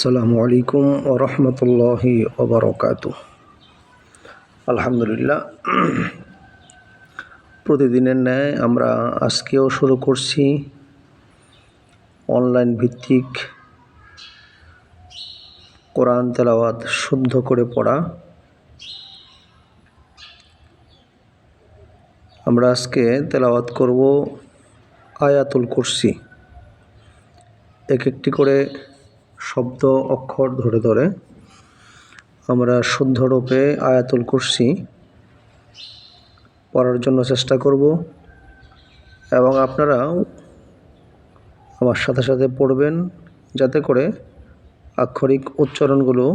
আসসালামু আলাইকুম ওয়া রাহমাতুল্লাহি ওয়া বারাকাতুহু। আলহামদুলিল্লাহ, প্রতিদিনের ন্যায় আমরা আজকেও শুরু করছি অনলাইন ভিত্তিক কোরআন তেলাওয়াত শুদ্ধ করে পড়া। আমরা আজকে তেলাওয়াত করব আয়াতুল কুরসি। এক একটি করে শব্দ অক্ষর ধরে ধরে আমরা শুদ্ধরূপে আয়াতুল কুরসি পড়ার জন্য চেষ্টা করব এবং আপনারাও আমার সাথে সাথে পড়বেন, যাতে করে আক্ষরিক উচ্চারণগুলো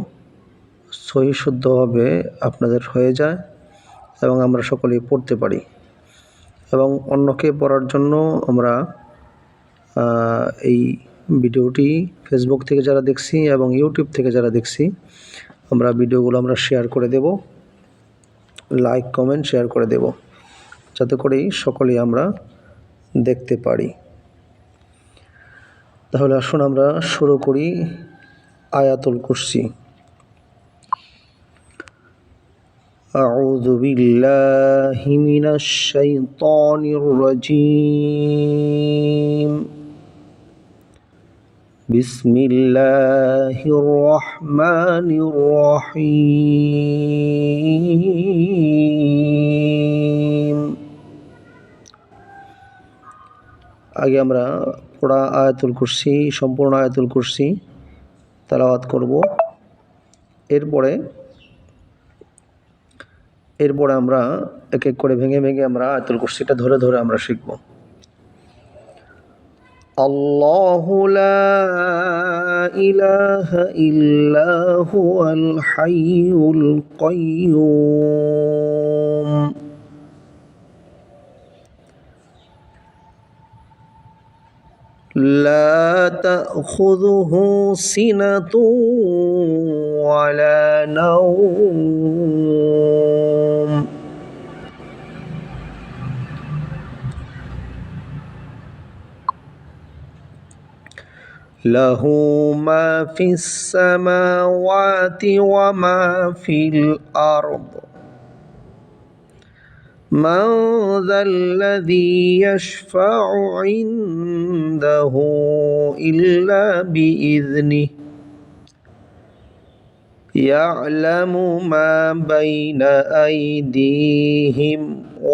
সহি শুদ্ধভাবে আপনাদের হয়ে যায় এবং আমরা সকলেই পড়তে পারি। এবং অন্যকে পড়ার জন্য আমরা এই ভিডিওটি ফেসবুক থেকে যারা দেখছি এবং ইউটিউব থেকে যারা দেখছি, আমরা ভিডিওগুলো শেয়ার করে দেব, লাইক কমেন্ট শেয়ার করে দেব, যাতে করেই সকলেই আমরা দেখতে পারি। তাহলে আসুন আমরা শুরু করি আয়াতুল কুরসি। আউযু বিল্লাহি মিনাশ শাইতানির রাজীম। বিসমিল্লাহির রহমানির রহিম। আগে আমরা পড়া আয়াতুল কুরসি, সম্পূর্ণ আয়াতুল কুরসি তেলাওয়াত করব। এরপরে আমরা এক এক করে ভেঙে ভেঙে আমরা আয়াতুল কুরসিটা ধরে ধরে আমরা শিখব। আল্লাহু লা ইলাহা ইল্লা হুয়াল হাইয়ুল কাইয়্যুম। لا تأخذه سنة ولا نوم له ما في السماوات وما في الأرض من ذا الذي يشفع عنده إلا بإذنه يعلم ما بين أيديهم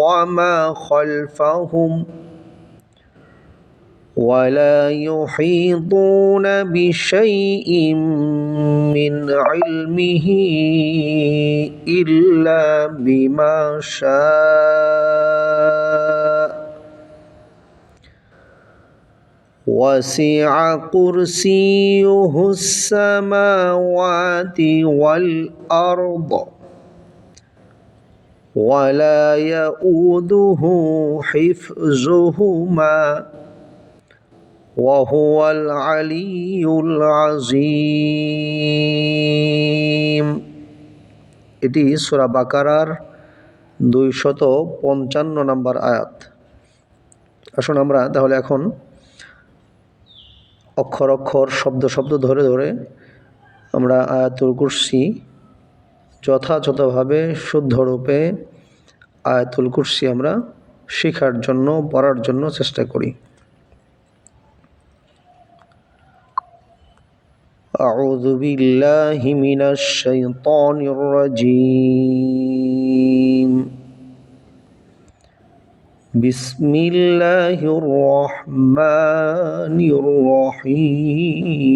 وما خلفهم ولا يحيطون بشيء من علمه إلا بما شاء وسع كرسيه السماوات والأرض ولا يؤوده حفظهما وهو العلي العظيم। এটি সূরা বাকারার 255 নম্বর আয়াত। আসুন আমরা তাহলে এখন অক্ষর অক্ষর শব্দ শব্দ ধরে ধরে আমরা আয়াতুল কুরসি যথাযথভাবে শুদ্ধরূপে আয়াতুল কুরসি আমরা শেখার জন্য, পড়ার জন্য চেষ্টা করি। আউযু বিল্লাহি মিনাশ শাইতানির রাজীম। বিসমিল্লাহির রহমানির রহিম।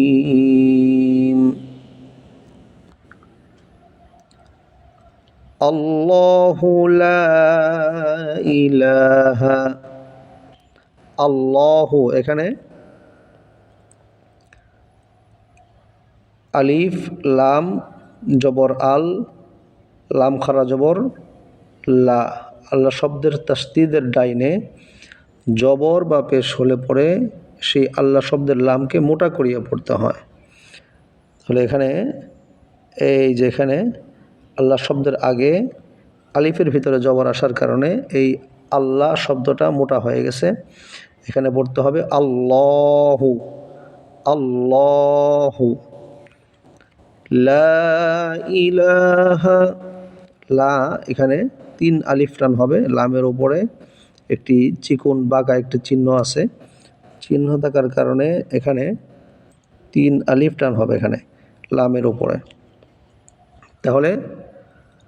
আল্লাহু লা ইলাহা, আল্লাহু এখানে আলিফ লাম জবর আল, লাম খারা জবর লা। আল্লাহ শব্দের তাসদীদের ডাইনে জবর বা পেশ হলে পরে সেই আল্লাহ শব্দের লামকে মোটা করিয়ে পড়তে হয়। তাহলে এখানে এই যেখানে আল্লাহ শব্দের আগে আলিফের ভিতরে জবর আসার কারণে এই আল্লাহ শব্দটা মোটা হয়ে গেছে। এখানে পড়তে হবে আল্লাহু, আল্লাহু। লা ইলাহা, লা এখানে 3 আলিফ টান হবে। লামের উপরে একটি চিকন বাঁকা একটি চিহ্ন আছে, চিহ্ন থাকার কারণে এখানে 3 আলিফ টান হবে এখানে লামের উপরে। তাহলে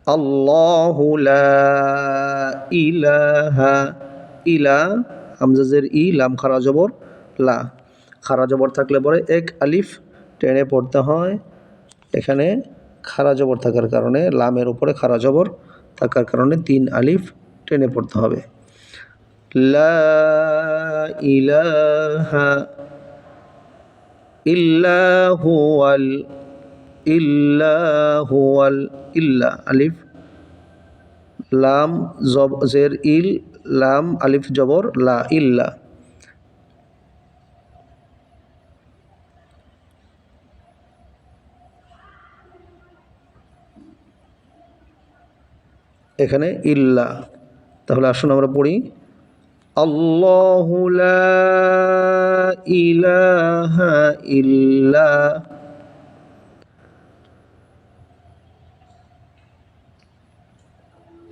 আল্লাহু লা ইলাহা, ইলা হামজাজের ই, লাম খারা জবর লা, খারা জবর থাকলে পরে এক আলিফ টেনে পড়তে হয়। এখানে খারা জবর থাকার কারণে, লামের উপরে খারা জবর থাকার কারণে 3 আলিফ টেনে পড়তে হবে। লা ইলাহা ইল্লা হুয়াল, ইল্লা হুয়াল, ইল্লা আলিফ লাম জের ইল, লাম আলিফ জবর লা, ইল্লা। এখানে ইল্লা। তাহলে আসুন আমরা পড়ি আল্লাহু লা ইলাহা ইল্লা,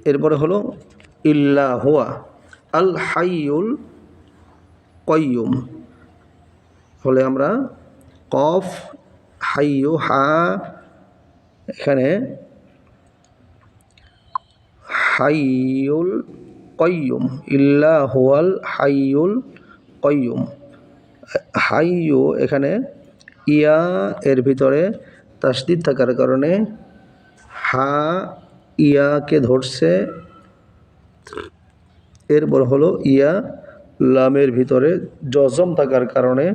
এরপরে হলো ইল্লা হুয়া আল হাইয়ুল কাইয়ুম। হলে আমরা কফ হাইয়ু হা, এখানে হাইয়ুল কাইয়ুম, ইল্লা হুয়াল হাইয়ুল কাইয়ুম। হাইয়ু এখানে ইয়া এর ভিতরে তাসদীদ থাকার কারণে হা ইয়াকে ধরছে, এরপর হলো ইয়া লামের ভিতরে জজম থাকার কারণে,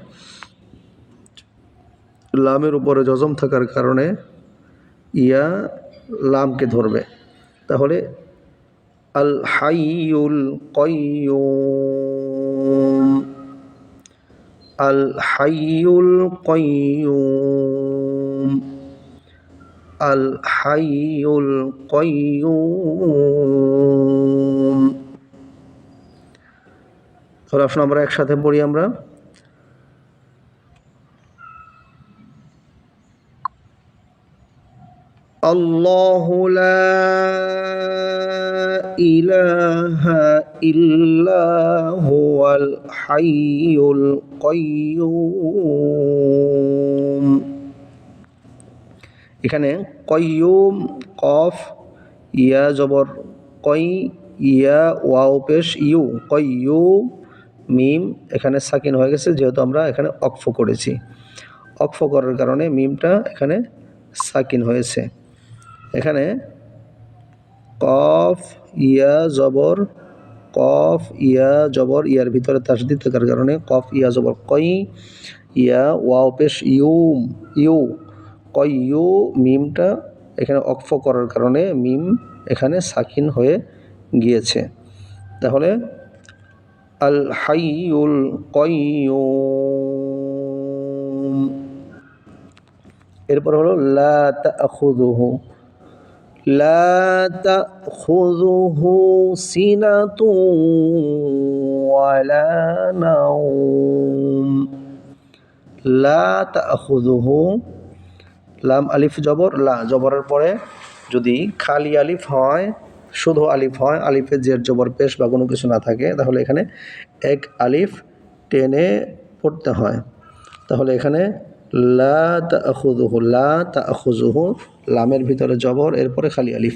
লামের উপরে জজম থাকার কারণে ইয়া লামকে ধরবে। তাহলে আল হাইয়ুল কাইয়ুম, আল হাইয়ুল কাইয়ুম, আল হাইয়ুল কাইয়ুম। তাহলে আসুন আমরা একসাথে পড়ি আমরা আল্লাহু লা ইলাহা ইল্লা হুয়াল হাইয়ুল কাইয়ুম। এখানে কাইয়ুম কফ ইয়া জবর কই, ইয়া ওয়াও পেশ ইউ, কাইয়ুম মিম এখানে সাকিন হয়ে গেছে, যেহেতু আমরা এখানে অক্ফ করেছি। অক্ফ করার কারণে মিমটা এখানে সাকিন হয়েছে। এখানে কফ ইয়া জবর, কফ ইয়া জবর, ইয়ার ভিতরে তাসদীদ থাকার কারণে কফ ইয়া জবর কই, ইয়া ওয়াও পেশ ইউম, ইউ কইয়ু, মিমটা এখানে অক্ফ করার কারণে মিম এখানে সাকিন হয়ে গিয়েছে। তাহলে আল হাইয়ুল কাইয়ুম। এরপর হলো লা তাখুযুহু, লা তাখুযুহু সিনাতুন ওয়ালা নাওম। লা তাখুযুহু, লাম আলিফ জবর লা, জবরের পরে যদি খালি আলিফ হয়, শুধু আলিফ হয়, আলিফের জের জবর পেশ বা কোনো কিছু না থাকে, তাহলে এখানে এক আলিফ টেনে পড়তে হয়। তাহলে এখানে লা তাখুযুহু, লা তাখুযুহু, লামের ভিতরে জবর, এরপরে খালি আলিফ,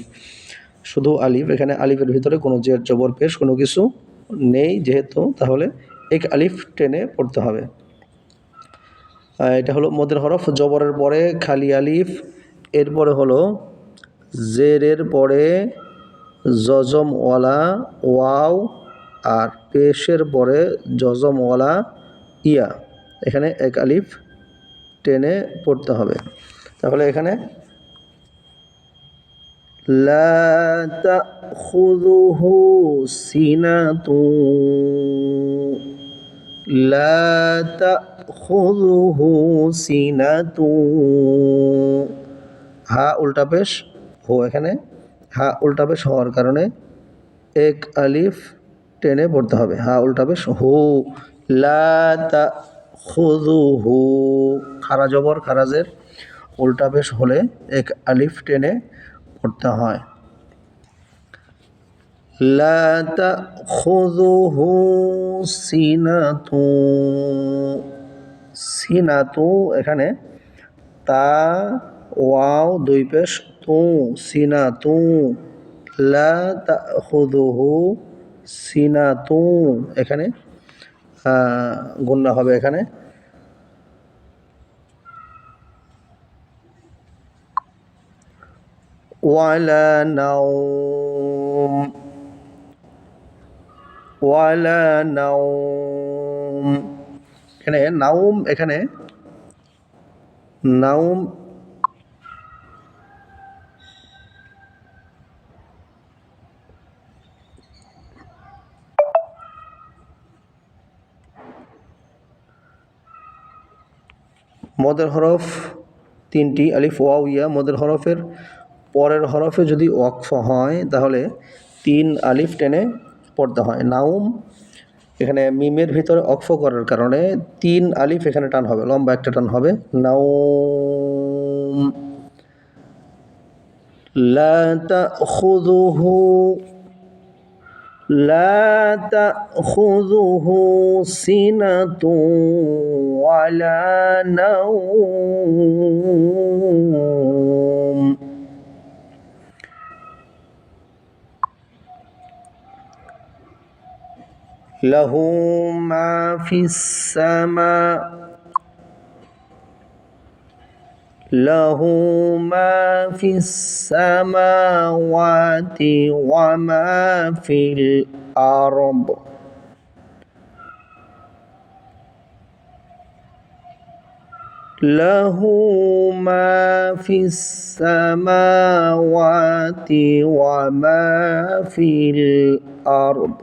শুধু আলিফ, এখানে আলিফের ভিতরে কোনো জের জবর পেশ কোনো কিছু নেই যেহেতু, তাহলে এক আলিফ টেনে পড়তে হবে। এটা হলো মদের হরফ, জবরের পরে খালি আলিফ, এরপরে হলো জেরের পরে জজমওয়ালা ওয়াও, আর পেশের পরে জজমওয়ালা ইয়া, এখানে এক আলিফ টেনে পড়তে হবে। তাহলে এখানে লা তাখুযুহু সিনাতুন, লা তাখুযুহু সিনাতুন, হা উল্টা পেশ হো, এখানে হা উল্টা পেশ হওয়ার কারণে এক আলিফ টেনে পড়তে হবে, হা উল্টা পেশ হু, লা তাখুযুহু, খারা জবর খারাজের উল্টা পেশ হলে এক আলিফ টেনে পড়তে হয়। লা তাখুযুহু সিনাতু, সিনাতু এখানে তা ওয়াও দুই পেশ তু, সিনাতু। লা তাখুযুহু সিনাতু, এখানে গুণনা হবে এখানে। ওয়ালা নাওম, ওয়ালা নাওম, এখানে নাওম, এখানে নাওম মদের হরফ তিনটি, আলিফ ওয়াও ইয়া। মদের হরফের পরের হরফে যদি ওয়াকফ হয় তাহলে 3 আলিফ টেনে পড়তে হয়। নাউম এখানে মিমের ভিতরে ওয়াকফ করার কারণে 3 আলিফ এখানে টান হবে, লম্বা একটা টান হবে। নাউম। লা তাখুযুহু, লা তাখুযুহু সিনাতু ওয়ালা নাওম। লাহু মা ফিস সামা, লাহু মা ফিস সামাওয়াতি ওয়া মা ফিল আরদ। লাহু মা ফিস সামাওয়াতি ওয়া মা ফিল আরদ।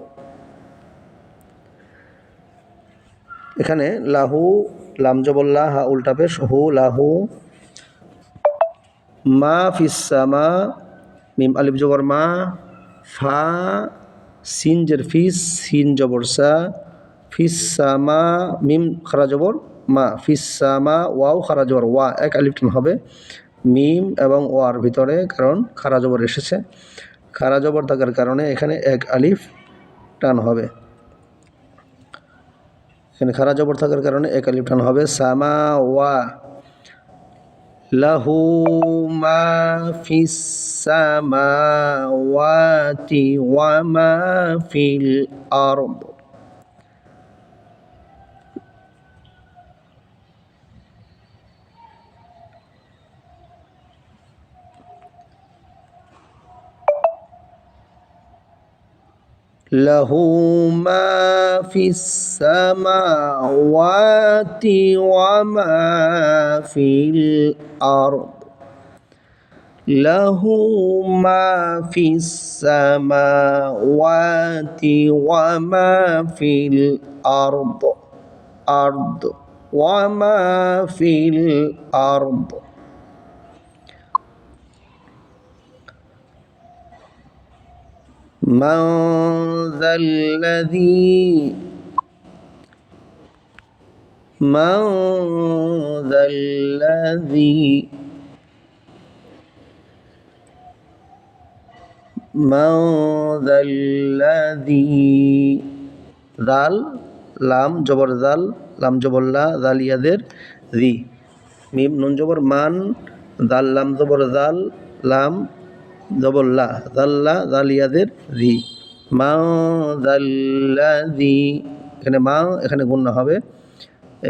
এখানে লাহু লাম জবর লা, হা উল্টা পেশ হু, লাহু। মা ফিস সামা, মিম আলিফ জবর মা, ফা সিন জের ফিস, সিন জবর সা, ফিস সামা মিম খারা জবর মা, ফিস সামা ওয়াও খারা জবর ওয়া, এক আলিফ টান হবে মিম এবং ওয়ার ভিতরে, কারণ খারা জবর এসেছে। খারা জবর থাকার কারণে এখানে এক আলিফ টান হবে। এখানে খারা জবর থাকার কারণে এক আলিফ টান হবে। সামা ওয়া, লাহু মা ফিস সামাওয়াতি ওয়া মা ফিল আরদ। লাহু মা ফিস সামাওয়াতি ওয়া মা ফিল আরদ। লাহু মা ফিস সামাওয়াতি ওয়া মা ফিল আরদ, আরদ ওয়া মা ফিল আরদ। من ذا الذي، من ذا الذي، من ذا الذي। দাল লাম জবর দাল, লাম জবর লা, দাল ইয়াদের রি। মিম নুন জবর মান, দাল লাম জবর দাল, লাম জবর লা, দাল্লা দাল ইয়াদের রি। মা দাল্লাযী, এখানে মা, এখানে গুণনা হবে,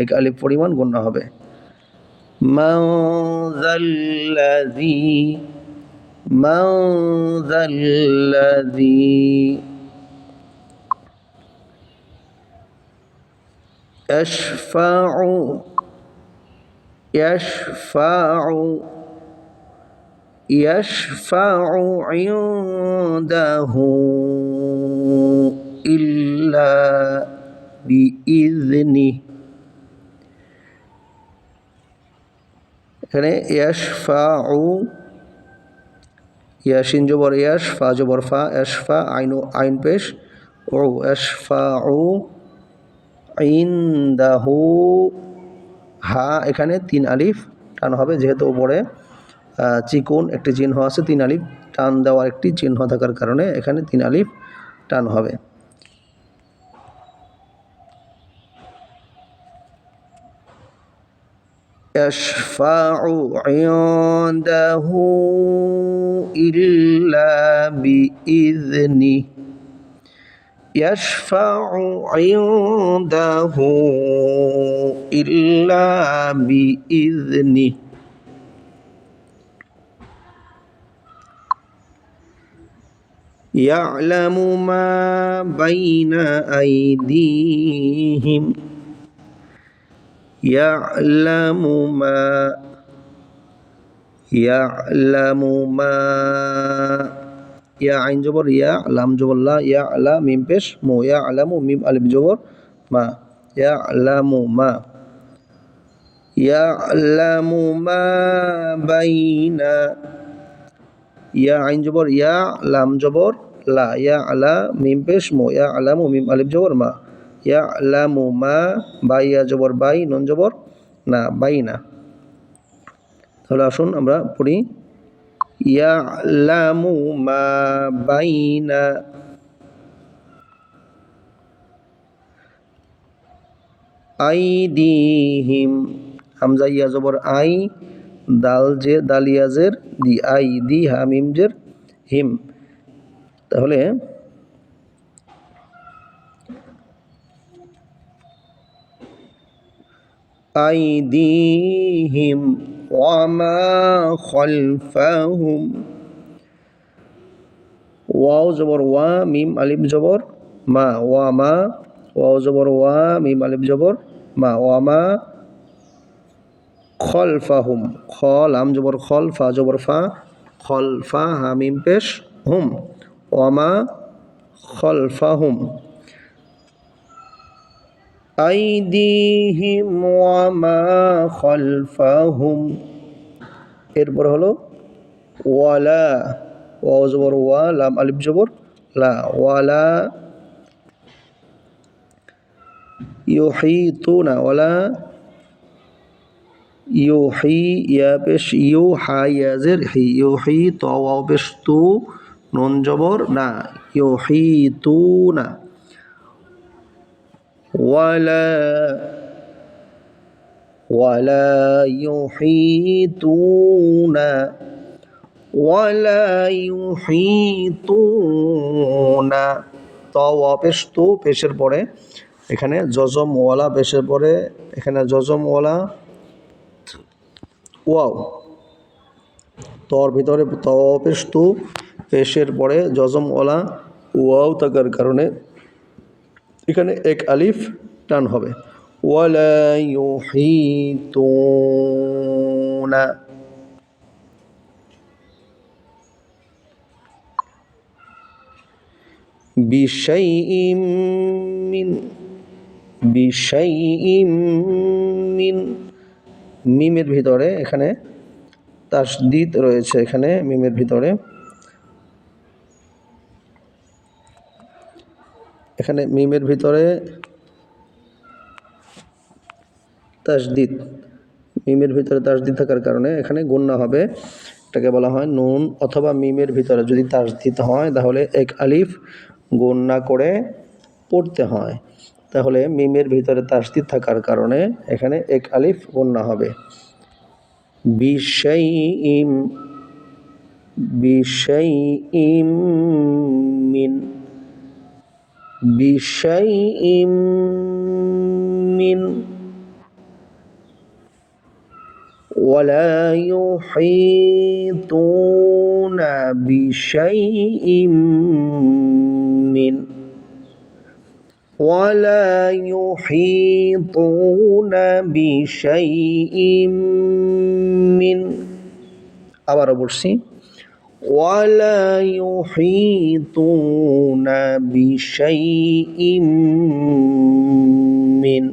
এক আলিফ পরিমাণ গুণনা হবে। মা দাল্লাযী, মা দাল্লাযী। ইয়াশফাউ, ইয়াশফাউ, ইয়াশফাউ ইনদাহু ইল্লা বিইযনিহি। এখানে ইয়াশফাউ, ইয়াশিন জবর ইয়াশ, ফা জবর ফা, ইয়াশফা আইনু আইন পেশ ও, ইয়াশফাউ ইনদাহু, হা এখানে 3 আলিফ টান হবে, যেহেতু উপরে চিকন একটি চিহ্ন আছে, 3 আলিফ টান দেওয়ার একটি চিহ্ন থাকার কারণে এখানে 3 আলিফ টান হবে। ইয়াশফাউ ইনদাহু ইল্লা বিইذনি, ইয়াশফাউ ইনদাহু ইল্লা বিইذনি। ইয়ালামু মা বাইনা আইদিহিম, ইয়ালামু মা, ইয়ালামু মা, ইয়া আইন জবর ইয়া, লাম জবর লা, ইয়ালা মিম পেশ মু, ইয়ালামু মিম আলিফ জবর মা, ইয়ালামু মা, ইয়ালামু মা বাইনা, ইয়া আইন জবর ইয়া, লাম জবর লা, ইয়ালা মিম পেশ মু, ইয়ালামু মিম আলিফ জবর মা, ইয়ালামু মা, বাইয়া জবর বাই, নুন জবর না, বাইনা। তাহলে আসুন আমরা পড়ি, ইয়ালামু মা বাইনা আইদিহিম, হামজা ইয়া জবর আই, দাল যে দালিয়াজের দি, আই দি হামিম জের হিম। তাহলে আইদিহিম ওয়া মা খালফাহুম, ওয়াও জবর ওয়া, মিম আলিফ জবর মা, ওয়া মা, ওয়াও জবর ওয়া, মিম আলিফ জবর মা, ওয়া মা খলফাহুম, খ লাম জবর খল, ফা জবর ফা, খলফা হা মিম পেশ হুম, ওয়া মা খলফাহুম, আইদিহিম ওয়া মা খলফাহুম। এরপর হলো ওয়ালা, ওয়াও জবর ওয়া, লাম আলিফ জবর লা, ওয়ালা ইউহিতুনা, ওয়ালা ইউহি, ইয়া পেশ ইউ, হা ইয়াজের হি, ইউহি ত ওয়াও পেশ তু, নুন জবর না, ইউহিতুনা, ওয়ালা, ওয়ালা ইউহিতুনা, ওয়ালা ইউহিতুনা, ত ওয়া পেশ তু, পেশের পরে এখানে জজম ওয়ালা, পেশের পরে এখানে জজম ওয়ালা ওয়াও, তর ভিতরে ত পেশ তু, পেশের পরে জজম ওয়ালা ওয়াও থাকার কারণে এখানে এক আলিফ টান হবে। ওয়ালা ইউহিতুনা, বিশাইইম মিন, বিশাইইম মিন, মিমের ভিতরে এখানে তাসদীদ রয়েছে, এখানে মিমের ভিতরে, এখানে মিমের ভিতরে তাসদীদ, মিমের ভিতরে তাসদীদ থাকার কারণে এখানে গুন্না হবে। এটাকে বলা হয় নুন অথবা মিমের ভিতরে যদি তাসদীদ হয় তাহলে এক আলিফ গুন্না করে পড়তে হয়। তাহলে মিমের ভিতরে তাসদীদ থাকার কারণে এখানে এক আলিফ গুন্না হবে। বিশাইইম, বিশাইইম মিন, বিশাইইম মিন, ওয়ালা ইউহিতুনা বিশাইইম মিন, ওয়ালা ইউহিতুনা বিশাইইম মিন। আবারও বলছি, ওয়ালা ইউহিতুনা বিশাইইম মিন।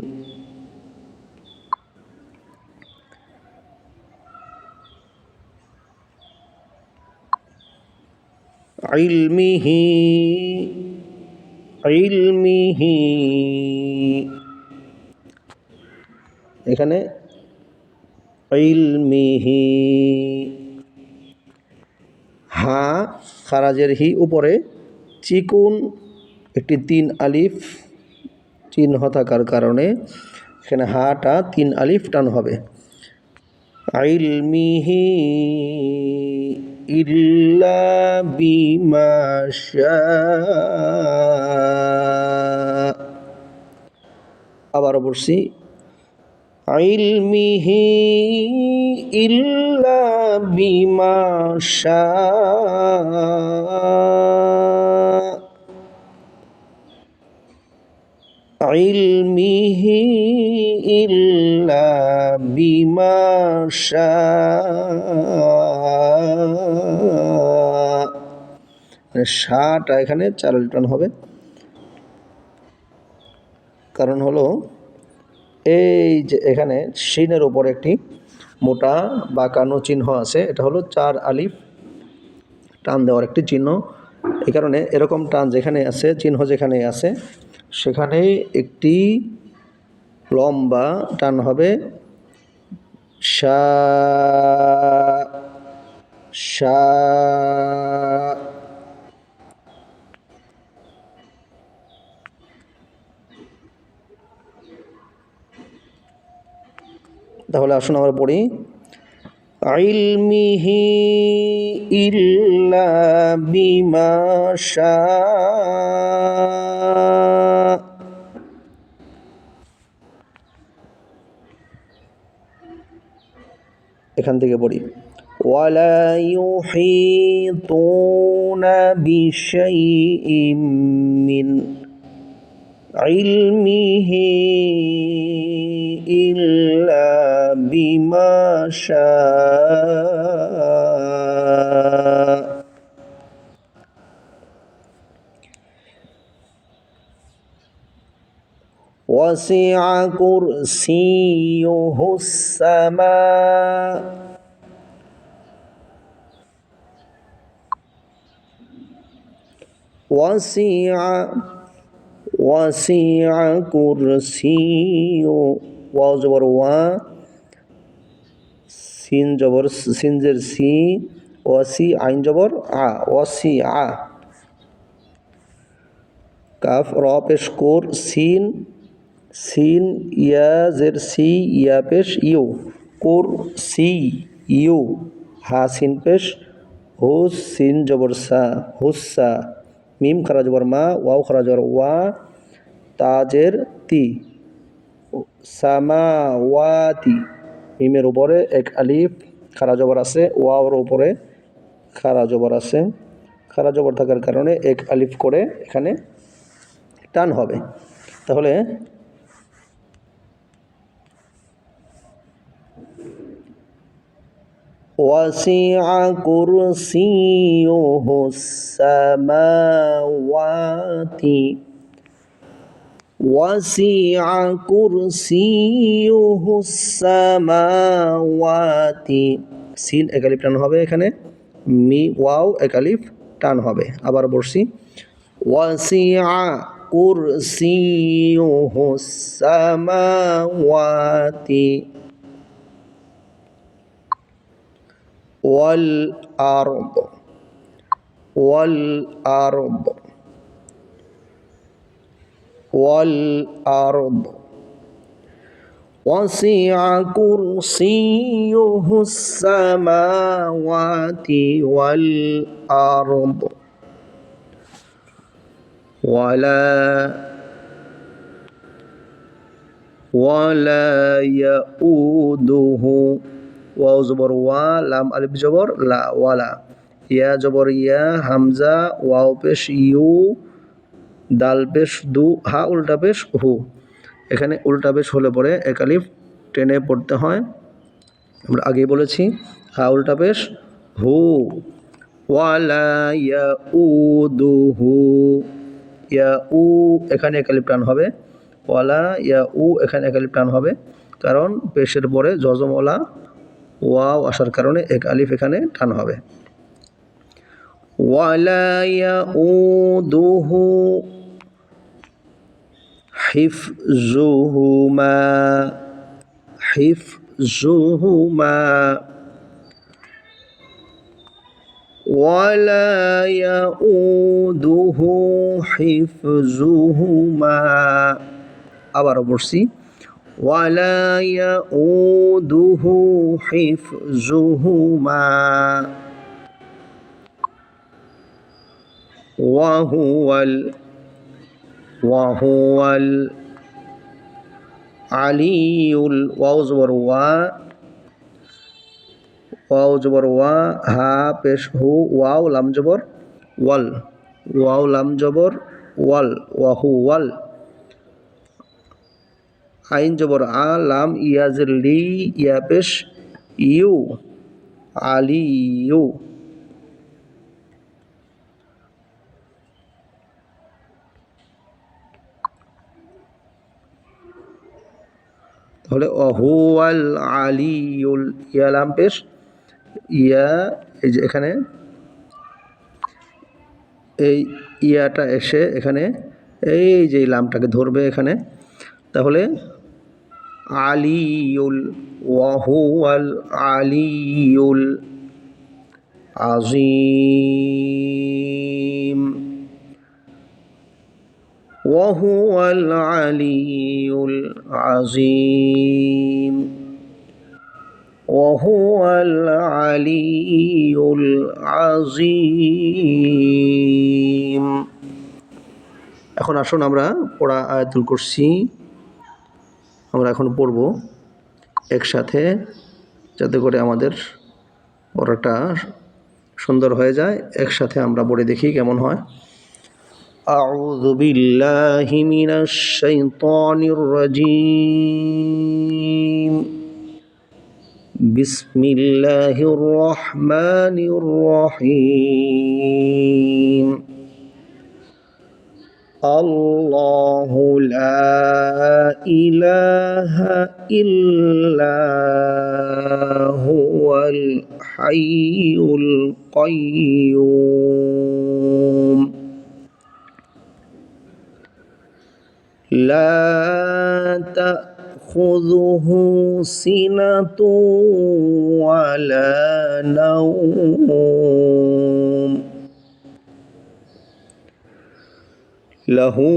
ইলমিহি, ইলমিহি, এখানে ইলমিহি, হা খারাজের হি উপরে চিকুন একটি 3 আলিফ চিহ্ন থাকার কারণে এখানে হাটা 3 আলিফ টান হবে। ইলমিহি ইল্লা বিমা শাআ। আবারও বলছি, ইলমিহি ইল্লা বিমা শাআ, ইলমিহি ইল্লা বিমা শাআ। শাটা এখানে 4 আলিফ টান হবে। কারণ হলো এই যে এখানে শিনের উপর একটি মোটা বাঁকানো চিহ্ন আছে, এটা হলো 4 আলিফ টান দেওয়ার একটি চিহ্ন। এই কারণে এরকম টান যেখানে আছে, চিহ্ন যেখানে আছে, সেখানেই একটি লম্বা টান হবে শা, শা। তাহলে আসুন আমরা পড়ি, ইলমিহি ইল্লা বিমা শাআ। এখান থেকে পড়ি, ওয়ালা ইউহিতুনা বিশাইইম মিন ইলমিহি ইল্লা বিমা শাআ। ওয়াসিআ কুরসিয়ুহুস সামা, ওয়াসিআ কুরসিয়ু, ওয়াও জবর ওয়া, সিন জবর সিনজের সি, ওয়াসি আইন জবর আ, ওয়াসিআ। কাফ র পেশ কোর, সিন, সিন ইয়া জের সি, ইয়া পেশ ইউ, কোর সি ইউ, হা সিন পেশ হুস, সিন জবর সা, হুসা, মিম খারা জবর মা, ওয়াও খারা জবর ওয়া, তাজের তি, সামাওয়াতি, মিমের উপরে 1 আলিফ খারা জবর আছে, ওয়াওর উপরে খারা জবর আছে। খারা জবর থাকার কারণে 1 আলিফ করে এখানে টান হবে। তাহলে ওয়াসিআ কুরসিয়ুহুস সামাওয়াতি, ওয়াসিআ কুরসিয়ুহুস সামাওয়াতি, সিন 1 আলিফ টান হবে এখানে, মি ওয়াও 1 আলিফ টান হবে। আবার বলছি, ওয়াসিআ কুরসিয়ুহুস সামাওয়াতি ওয়াল আরদ, ওয়াল আরদ, ওয়াল আরদ। ওয়াসিআ কুরসিয়ুহুস সামাওয়াতি ওয়াল আরদ ওয়ালা ইয়াউদুহু, ওয়াও জবর ওয়া, লাম আলিফ জবর লা, ওয়ালা, ইয়া জবর ইয়া, হামজা, ওয়াও পেশ ইউ, দাল পেশ দু, হা উল্টা পেশ হু। এখানে উল্টা পেশ হলে পরে 1 আলিফ টেনে পড়তে হয়, আমরা আগেই বলেছি। হা উল্টা পেশ হু, ওয়ালা ইয়াউদুহু, ইয়া উ এখানে 1 আলিফ টান হবে, ওয়ালা ইয়া উ এখানে 1 আলিফ টান হবে, কারণ পেশের পরে জজমওয়ালা ওয়াও আসার কারণে 1 আলিফ এখানে টান হবে। ওয়ালা ইয়াউদুহু হিফজুহুমা, حفظهما ولا يؤوده حفظهما আবারও বলছি ولا يؤوده حفظهما وهو العلي واو জবর ওয়া হা পেশ হু ওয়াও লাম জবর ওয়াল ওয়াও লাম জবর ওয়াল ওয়াহু ওয়াল আইন জবর আ লাম ইয়াজের লি ইয়া পেশ ইউ আলি ইউ তাহলে ওহুয়াল আলিউল ইয়া লাম পেশ ইয়া এই যে এখানে এই ইয়াটা এসে এখানে এই যে লামটাকে ধরবে এখানে তাহলে আলিউল ওয়াহুয়াল আলিউল আজিম ওয়াহুয়াল আলিউল আজিম ওয়াহুয়াল আলিউল আজিম। এখন আসুন আমরা পড়া আয়াতুল কুরসি আমরা এখন পড়ব একসাথে যাতে করে আমাদের পড়াটা সুন্দর হয়ে যায়। একসাথে আমরা পড়ে দেখি কেমন হয়। আউযু বিল্লাহি মিনাশ শাইতানির রাজীম বিসমিল্লাহির রহমানির রহিম আল্লাহু লা ইলাহা ইল্লা হুয়াল হাইয়ুল কাইয়্যুম লা তাখুযুহু সিনাতুন ওয়ালা নাওম লাহু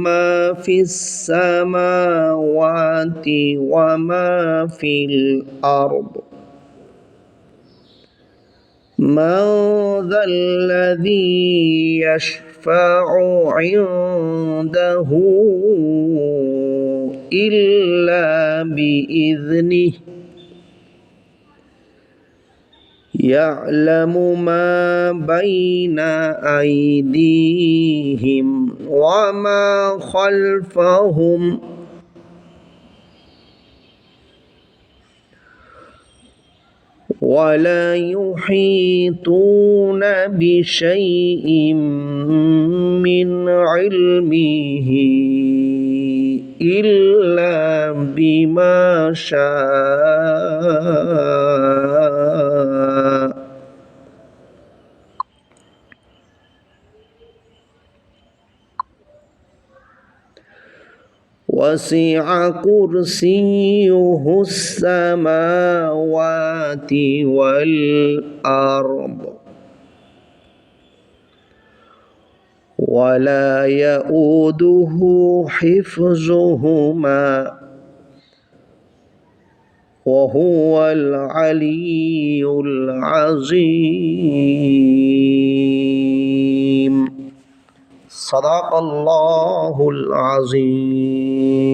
মা ফিস সামাওয়াতি ওয়া মা ফিল আরদ মান যাল্লাযী ইয়াশফা'ু 'ইনদাহু ইল্লা বিইذনিহি يعلم ما بين أيديهم وما خلفهم ولا يحيطون بشيء من علمه إلا بما شاء وسع كرسيه السماوات والأرض ولا يؤوده حفظهما وهو العلي العظيم صدق الله العظيم